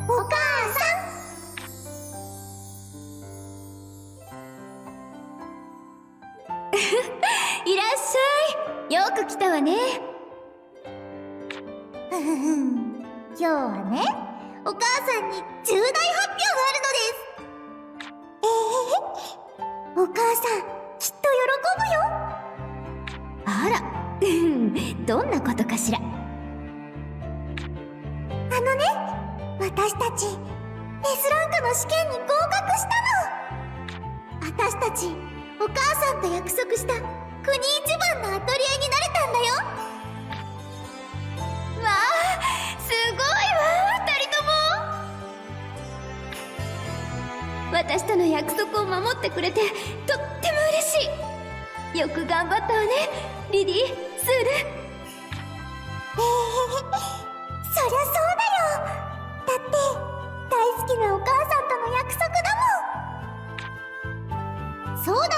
お母さんいらっしゃい。よく来たわね。今日はね、お母さんに重大発表があるのです。お母さんきっと喜ぶよ。あらどんなことかしら。私たち S ランクの試験に合格したの。私たちお母さんと約束した国一番のアトリエになれたんだよ。わあ、すごいわ、二人とも。私との約束を守ってくれてとっても嬉しい。よく頑張ったわね、リディ、スール。そりゃそうだよ。だって大好きなお母さんとの約束だもん。そうだよ、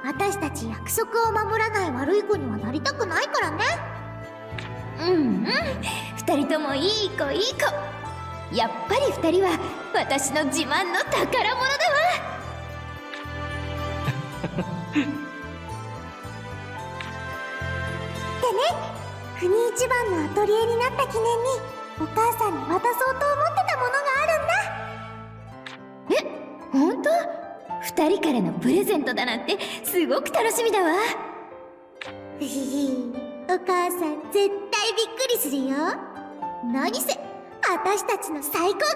私たち約束を守らない悪い子にはなりたくないからね。二人ともいい子いい子。やっぱり二人は私の自慢の宝物だわ。でね、国一番のアトリエになった記念にお母さんに渡そうと思ってたものがあるんだ。え、ほんと？二人からのプレゼントだなんてすごく楽しみだわ。お母さん絶対びっくりするよ。何せ私たちの最高傑作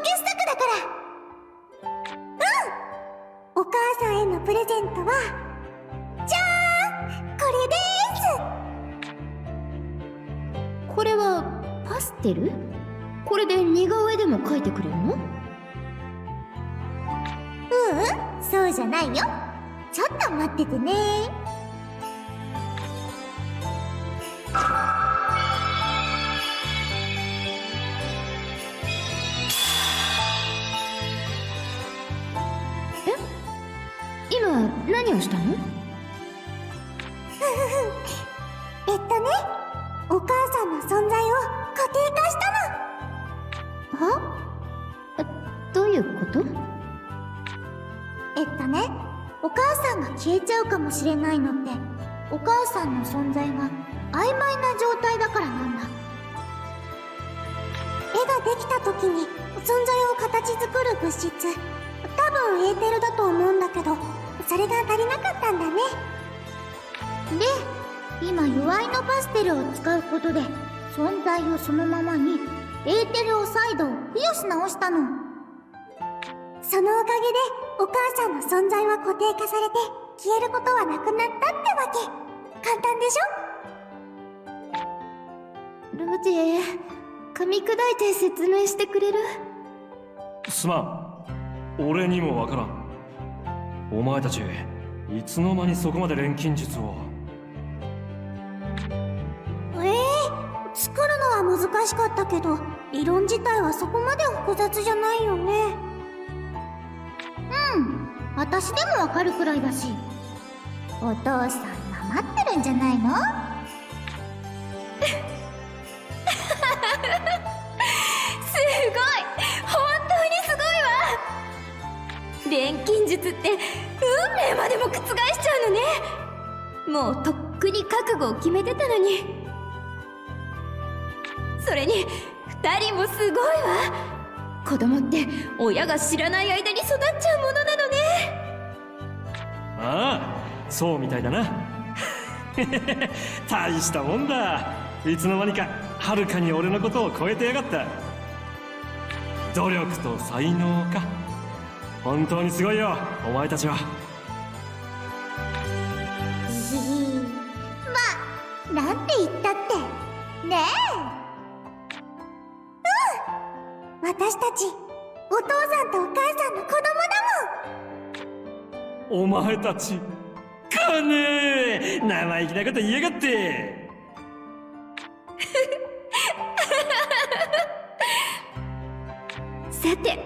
だから。お母さんへのプレゼントはじゃーん、これでーす。これはパステル？これで似顔絵でも描いてくれるの？そうじゃないよ。ちょっと待っててね。今何をしたの？お母さんの存在を固定化したの。は？どういうこと？お母さんが消えちゃうかもしれないのってお母さんの存在が曖昧な状態だからなんだ。絵ができた時に存在を形作る物質、多分エーテルだと思うんだけど、それが足りなかったんだね。で、今弱いのパステルを使うことで存在をそのままにエーテルを再度付与し直したの。そのおかげでお母さんの存在は固定化されて消えることはなくなったってわけ。簡単でしょ？ルジェ、噛み砕いて説明してくれる？すまん、俺にもわからん。お前たちいつの間にそこまで錬金術を。作るのは難しかったけど理論自体はそこまで複雑じゃないよね。私でもわかるくらいだし。お父さんなまってるんじゃないの？すごい、本当にすごいわ。錬金術って運命までも覆しちゃうのね。もうとっくに覚悟を決めてたのに。それに二人もすごいわ。子供って親が知らない間に育っちゃうものなのね。ああ、そうみたいだな。大したもんだ。いつの間にかはるかに俺のことを超えてやがった。努力と才能か。本当にすごいよ、お前たちは。まあ、なんて言ったってねえ。私たちお父さんとお母さんの子供だもん。お前たちかねえ、生意気なこと言いやがって。さて、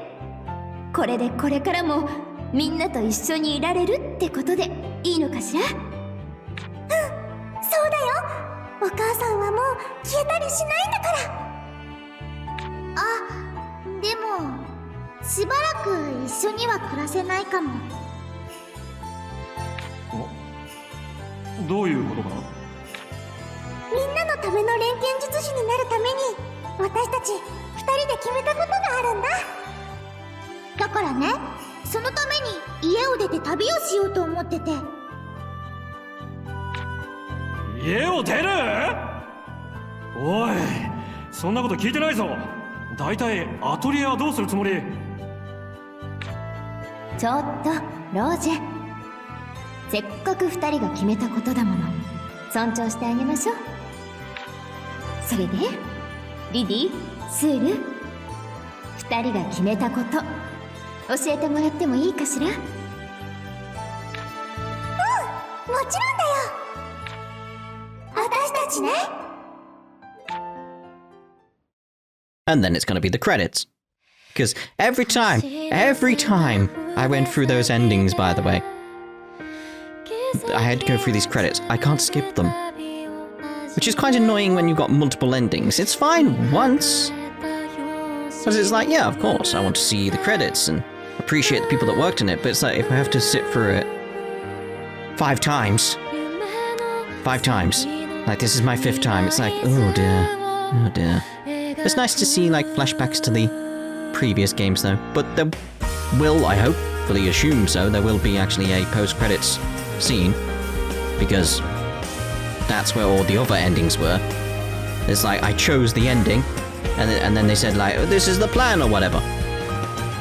これでこれからもみんなと一緒にいられるってことでいいのかしら？そうだよ。お母さんはもう消えたりしないんだから。あ、でもしばらく一緒には暮らせないかも。どういうことだ？みんなのための錬金術師になるために私たち2人で決めたことがあるんだ。だからね、そのために家を出て旅をしようと思ってて。家を出る？おい、そんなこと聞いてないぞ。だいたいアトリエはどうするつもり？ちょっとロージェ、せっかく2人が決めたことだもの、尊重してあげましょう。それでリディ、スール、2人が決めたこと教えてもらってもいいかしら？もちろんだよ。私たちね。And then it's going to be the credits. Because every time I went through those endings, by the way, I had to go through these credits. I can't skip them. Which is quite annoying when you've got multiple endings. It's fine once. Because it's like, yeah, of course, I want to see the credits and appreciate the people that worked in it. But it's like, if I have to sit through it 5 times, like this is my 5th time, it's like, oh dear. It's nice to see, like, flashbacks to the previous games, though. But there will, I hopefully assume so, there will be actually a post-credits scene. Because that's where all the other endings were. It's like, I chose the ending, and then they said, like, oh, this is the plan, or whatever.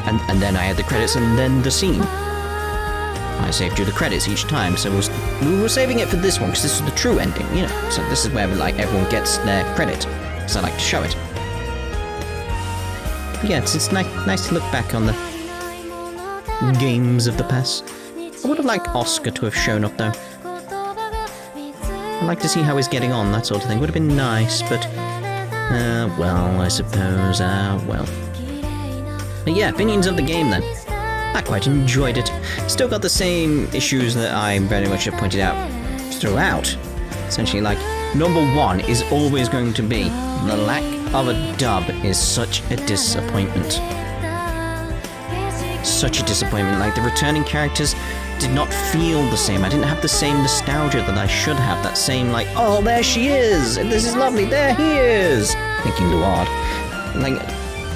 And then I had the credits, and then the scene. I saved you the credits each time, so we were saving it for this one, because this is the true ending, you know. So this is where, like, everyone gets their credit. So I like to show it. Yeah, it's nice to look back on the games of the past. I would have liked Oscar to have shown up, though. I'd like to see how he's getting on, that sort of thing. Would have been nice, but... well, I suppose, well. But yeah, opinions of the game, then. I quite enjoyed it. Still got the same issues that I very much have pointed out throughout. Essentially, like, number 1 is always going to be the lack of a dub is such a disappointment. Such a disappointment. Like, the returning characters did not feel the same. I didn't have the same nostalgia that I should have. That same, like, oh, there she is! This is lovely, there he is! Thinking Luard. Like,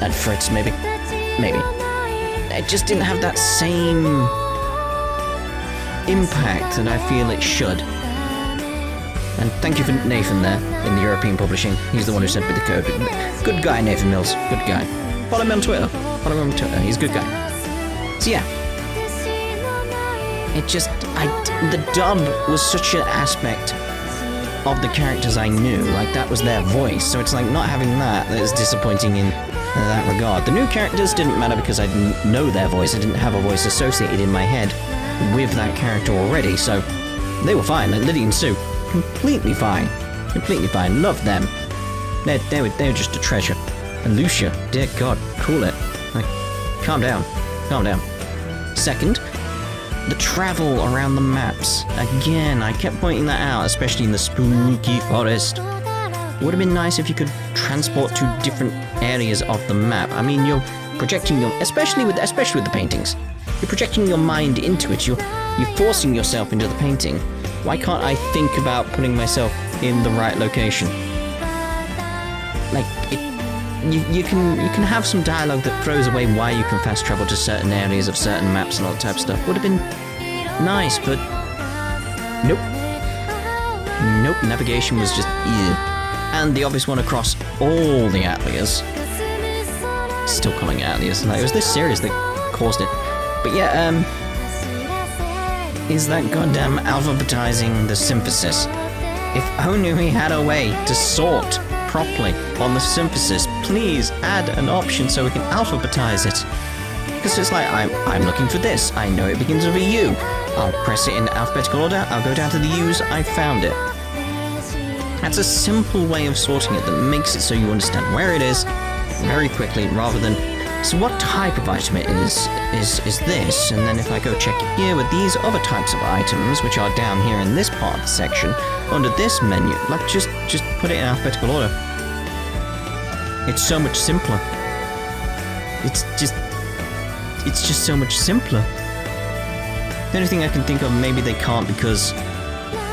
and Fritz, maybe. Maybe. It just didn't have that same impact that I feel it should. And thank you for Nathan there, in the European publishing. He's the one who sent me the code. Good guy, Nathan Mills. Good guy. Follow him on Twitter. He's a good guy. So yeah. It just... the dub was such an aspect of the characters I knew. Like, that was their voice. So it's like, not having that is disappointing in that regard. The new characters didn't matter because I didn't know their voice. I didn't have a voice associated in my head with that character already. So they were fine. Like, Lydie and Sue. Completely fine. Love them. They were just a treasure. And Lucia, dear God, cool it. Like, calm down. Second, the travel around the maps. Again, I kept pointing that out, especially in the spooky forest. Would have been nice if you could transport to different areas of the map. I mean, you're projecting your, especially with the paintings. You're projecting your mind into it. You're forcing yourself into the painting. Why can't I think about putting myself in the right location? Like, you can have some dialogue that throws away why you can fast travel to certain areas of certain maps and all that type of stuff. Would have been nice, but nope. Navigation was just and the obvious one across all the Ateliers. Still calling it Ateliers. Like, it was this series that caused it. But yeah, is that goddamn alphabetizing the synthesis. If only we had a way to sort properly on the synthesis. Please add an option so we can alphabetize it. Because it's like, I'm looking for this. I know it begins with a U. I'll press it in alphabetical order. I'll go down to the U's. I found it. That's a simple way of sorting it that makes it so you understand where it is very quickly, rather than, so what type of item it is this, and then if I go check it here with these other types of items, which are down here in this part of the section, under this menu, like, just put it in alphabetical order. It's so much simpler. It's just, it's just so much simpler. The only thing I can think of, maybe they can't because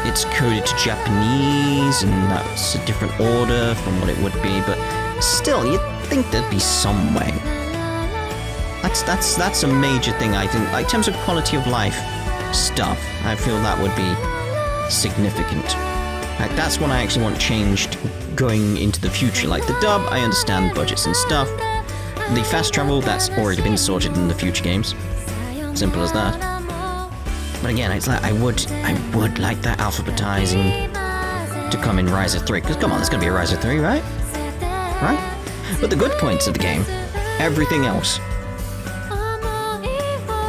it's coded to Japanese and that's a different order from what it would be, but still, you'd think there'd be some way. That's a major thing, I think. Like, in terms of quality of life stuff, I feel that would be significant. Like, that's what I actually want changed going into the future. Like, the dub, I understand budgets and stuff. The fast travel, that's already been sorted in the future games. Simple as that. But again, it's like, I would like that alphabetizing to come in Rise of 3. Because, come on, there's gonna be a Rise of 3, right? Right? But the good points of the game, everything else.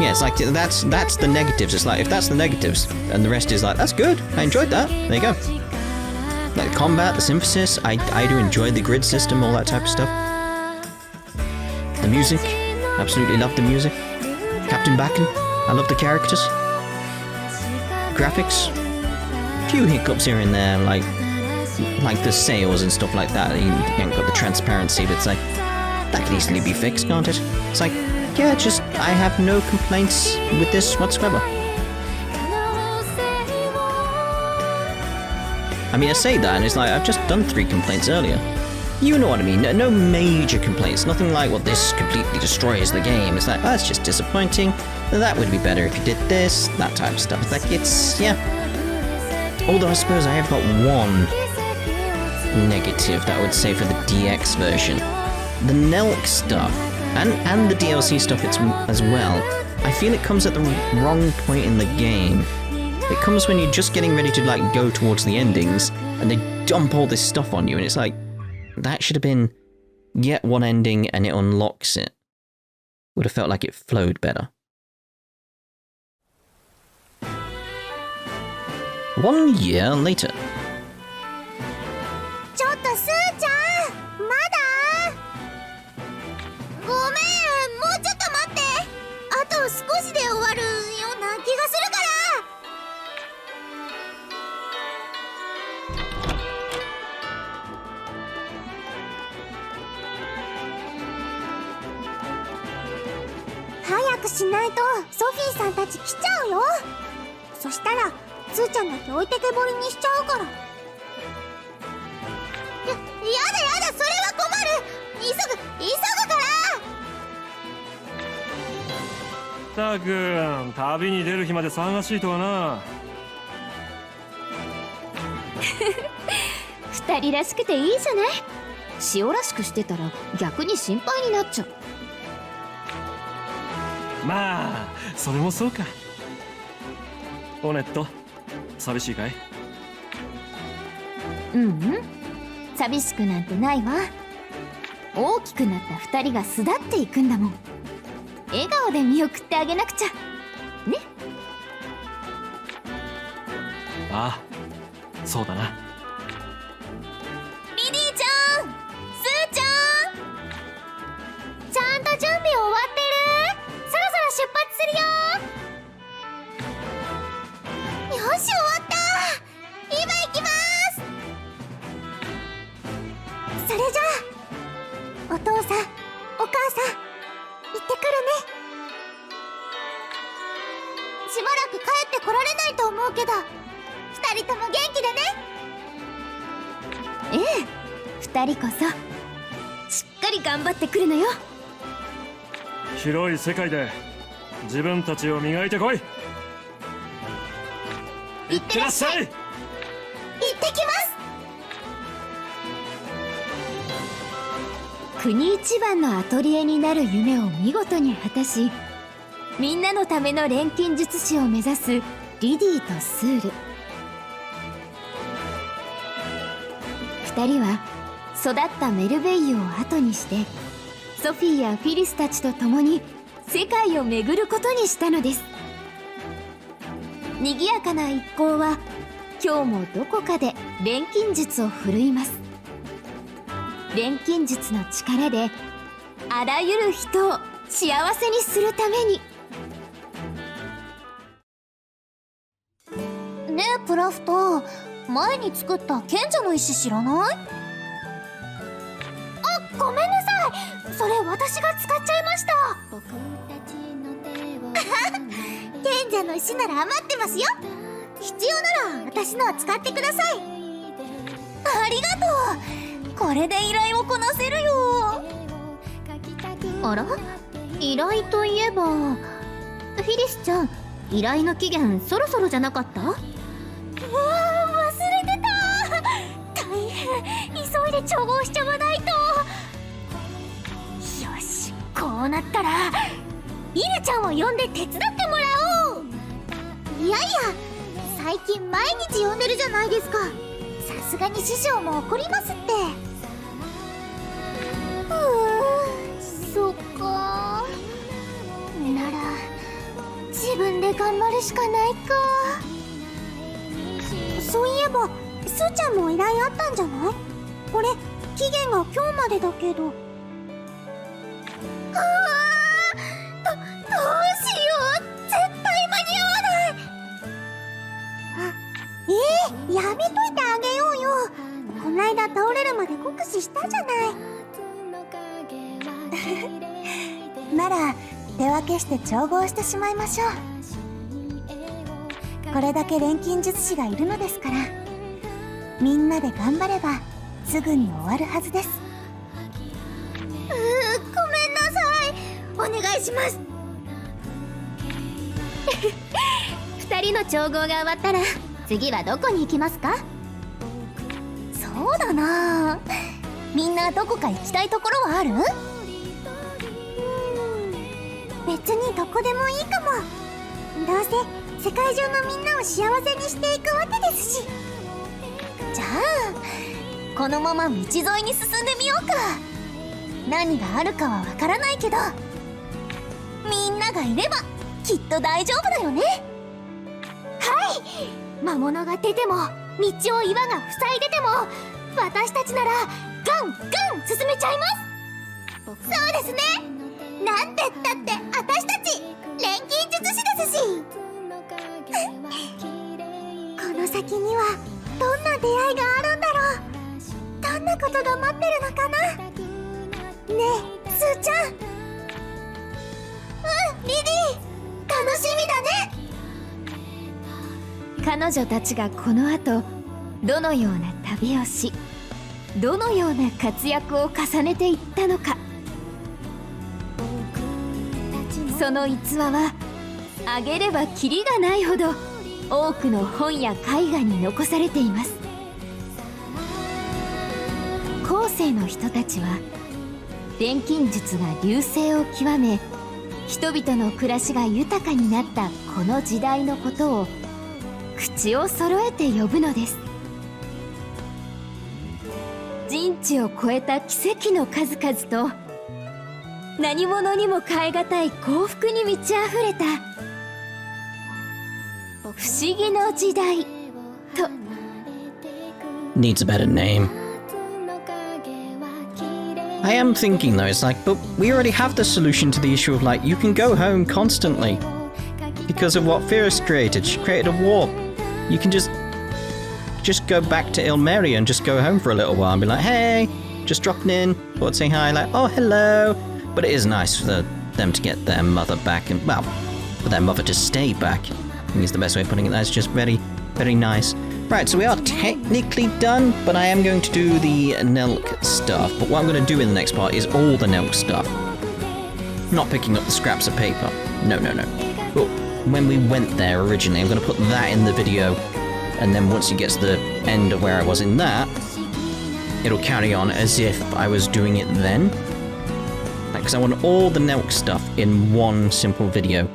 Yeah, it's like, that's the negatives. It's like, if that's the negatives, and the rest is like, that's good, I enjoyed that, there you go. Like, the combat, the synthesis, I do enjoy the grid system, all that type of stuff. The music, absolutely love the music. Captain Bakken, I love the characters. Graphics, a few hiccups here and there, like the sails and stuff like that. You ain't got the transparency, but it's like, that can easily be fixed, can't it? It's like, yeah, just, I have no complaints with this whatsoever. I mean, I say that, and it's like, I've just done 3 complaints earlier. You know what I mean, no major complaints, nothing like, well, this completely destroys the game. It's like, oh, that's just disappointing. That would be better if you did this, that type of stuff. It's like, it's, yeah. Although I suppose I have got one negative that I would say for the DX version. The Nelk stuff, and the DLC stuff as well, I feel it comes at the wrong point in the game. It comes when you're just getting ready to, like, go towards the endings, and they dump all this stuff on you, and it's like, that should have been, get one ending and it unlocks it. Would have felt like it flowed better. 1 year later. ちょっとスーちゃん、まだ？ごめん、もうちょっと待って。あと少しで終わるような気がするから。早くしないとソフィーさんたち来ちゃうよ。そしたらスーちゃんだけ置いてけぼりにしちゃうから。やだやだ、それは困る。急ぐから。たくん、旅に出る日まで騒がしいとはな。2人らしくていいじゃない。塩らしくしてたら逆に心配になっちゃう。まあ、それもそうか。オネット、寂しいかい？寂しくなんてないわ。大きくなった2人が巣立っていくんだもん。笑顔で見送ってあげなくちゃね。ああ、そうだな。リディちゃん、スーちゃん、ちゃんと準備終わってる？そろそろ出発するよ。よし、終わった。今行きます。それじゃあ、お父さん、お母さん、行ってくるね。しばらく帰ってこられないと思うけど、2人とも元気でね。ええ、2人こそしっかり頑張ってくるのよ。広い世界で自分たちを磨いてこい。いってらっしゃい。行ってきます。国一番のアトリエになる夢を見事に果たし、みんなのための錬金術師を目指すリディとスール。2人は育ったメルベイユを後にして、ソフィーやフィリスたちと共に世界を巡ることにしたのです。賑やかな一行は今日もどこかで錬金術を振るいます。錬金術の力であらゆる人を幸せにするために。ねえプラフト、前に作った賢者の石知らない？あ、ごめんなさい、それ私が使っちゃいました。ちゃんの石なら余ってますよ。必要なら私のは使ってください。ありがとう。これで依頼をこなせるよ。あら、依頼といえばフィリスちゃん、依頼の期限そろそろじゃなかった？うわー、忘れてた。大変、急いで調合しちゃわないと。よし、こうなったらイルちゃんを呼んで手伝ってもらおう。いやいや、最近毎日呼んでるじゃないですか。さすがに師匠も怒りますって。そっか。なら自分で頑張るしかないか。そういえばすーちゃんも依頼あったんじゃない？これ期限が今日までだけど。どうしよう、絶対間に合わない。やめといてあげようよ。こないだ倒れるまで酷使したじゃない。なら手分けして調合してしまいましょう。これだけ錬金術師がいるのですから、みんなで頑張ればすぐに終わるはずです。ごめんなさい。お願いします。2人の調合が終わったら次はどこに行きますか？そうだな、みんなどこか行きたいところはある？別にどこでもいいかも。どうせ世界中のみんなを幸せにしていくわけですし。じゃあこのまま道沿いに進んでみようか。何があるかはわからないけど、みんながいればきっと大丈夫だよね。はい、魔物が出ても道を岩が塞いでても私たちならガンガン進めちゃいます。そうですね。なんてったって私たち錬金術師ですし。この先にはどんな出会いがあるんだろう。どんなことが待ってるのかな。ねえすーちゃん。リディ、楽しみだね。彼女たちがこの後どのような旅をし、どのような活躍を重ねていったのか。その逸話はあげればキリがないほど多くの本や絵画に残されています。後世の人たちは錬金術が隆盛を極め、人々の暮らしが豊かになったこの時代のことを口を揃えて呼ぶのです。人知を超えた奇跡の数々と何者にも代え難い幸福に満ち溢れた不思議の時代と。 Needs a better name. I am thinking though, it's like, but we already have the solution to the issue of like, you can go home constantly. Because of what Feris created. She created a warp. You can just go back to Ilmeria and just go home for a little while and be like, hey, just dropping in, thought say hi, like, oh, hello. But it is nice for them to get their mother back and, well, for their mother to stay back. I think is the best way of putting it. That's just very, very nice. Right, so we are technically done, but I am going to do the Nelk stuff. But what I'm going to do in the next part is all the Nelk stuff. Not picking up the scraps of paper. No, no, no. But when we went there originally, I'm going to put that in the video. And then once it gets to the end of where I was in that, it'll carry on as if I was doing it then. Because I want all the Nelk stuff in one simple video.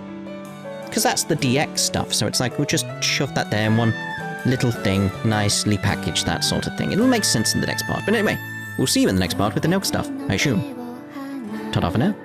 Because that's the DX stuff, so it's like we'll just shove that there in one little thing, nicely packaged, that sort of thing. It'll make sense in the next part. But anyway, we'll see you in the next part with the Nelk stuff, I assume. Ta-da for now.